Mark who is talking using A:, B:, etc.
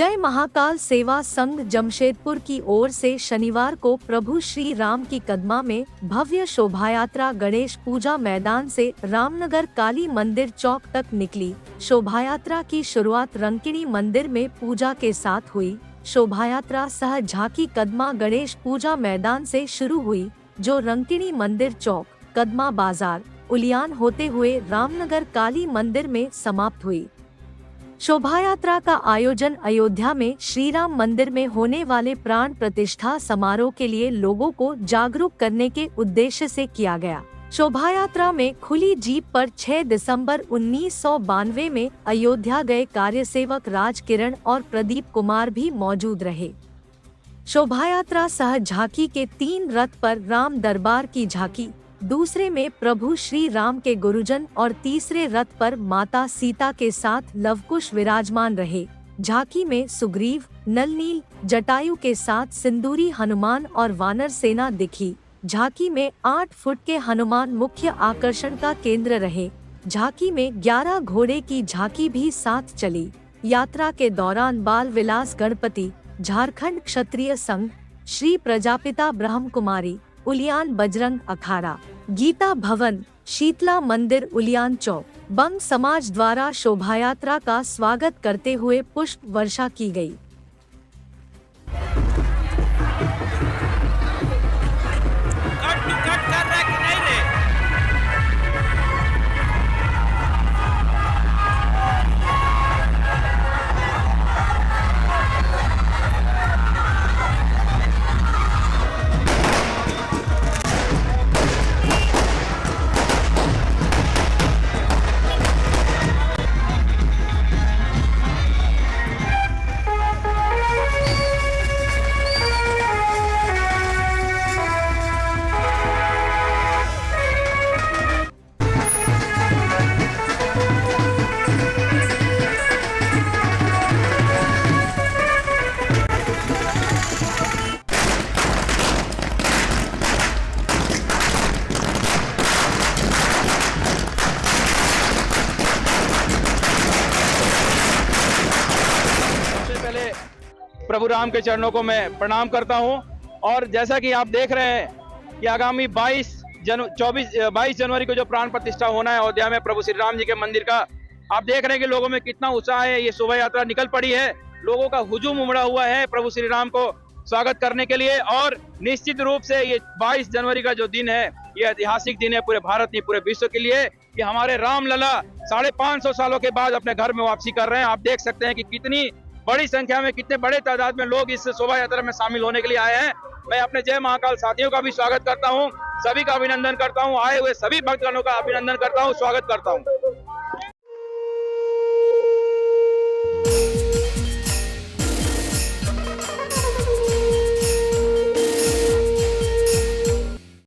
A: जय महाकाल सेवा संघ जमशेदपुर की ओर से शनिवार को प्रभु श्री राम की कदमा में भव्य शोभायात्रा गणेश पूजा मैदान से रामनगर काली मंदिर चौक तक निकली। शोभायात्रा की शुरुआत रंकिणी मंदिर में पूजा के साथ हुई। शोभायात्रा सह झांकी कदमा गणेश पूजा मैदान से शुरू हुई, जो रंकिणी मंदिर चौक, कदमा बाजार, उलियान होते हुए रामनगर काली मंदिर में समाप्त हुई। शोभायात्रा का आयोजन अयोध्या में श्री राम मंदिर में होने वाले प्राण प्रतिष्ठा समारोह के लिए लोगों को जागरूक करने के उद्देश्य से किया गया। शोभायात्रा में खुली जीप पर 6 दिसंबर 1992 में अयोध्या गए कार्यसेवक राज किरण और प्रदीप कुमार भी मौजूद रहे। शोभायात्रा सह झांकी के 3 रथ पर राम दरबार की झांकी, दूसरे में प्रभु श्री राम के गुरुजन और तीसरे रथ पर माता सीता के साथ लवकुश विराजमान रहे। झांकी में सुग्रीव, नलनील, जटायु के साथ सिंदूरी हनुमान और वानर सेना दिखी। झांकी में 8 फुट के हनुमान मुख्य आकर्षण का केंद्र रहे। झांकी में 11 घोड़े की झांकी भी साथ चली। यात्रा के दौरान बाल विलास गणपति, झारखंड क्षत्रिय संघ, श्री प्रजापिता ब्रह्म कुमारी, उलियान बजरंग अखाड़ा, गीता भवन, शीतला मंदिर उलियान चौक, बंग समाज द्वारा शोभायात्रा का स्वागत करते हुए पुष्प वर्षा की गई।
B: प्रभु राम के चरणों को मैं प्रणाम करता हूं। और जैसा कि आप देख रहे हैं कि आगामी 22 जनवरी को जो प्राण प्रतिष्ठा होना है अयोध्या में प्रभु श्री राम जी के मंदिर का, आप देख रहे हैं कि लोगों में कितना उत्साह है। ये शोभा यात्रा निकल पड़ी है, लोगों का हुजूम उमड़ा हुआ है प्रभु श्री राम को स्वागत करने के लिए। और निश्चित रूप से ये 22 जनवरी का जो दिन है, ये ऐतिहासिक दिन है पूरे भारत नहीं, पूरे विश्व के लिए, कि हमारे राम लला 550 सालों के बाद अपने घर में वापसी कर रहे हैं। आप देख सकते हैं कि कितनी बड़ी संख्या में, कितने बड़े तादाद में लोग इस शोभा यात्रा में शामिल होने के लिए आए हैं। मैं अपने जय महाकाल साथियों का भी स्वागत करता हूं, सभी का अभिनंदन करता हूं, आए हुए सभी भक्तगणों का अभिनंदन करता हूं, स्वागत करता हूं।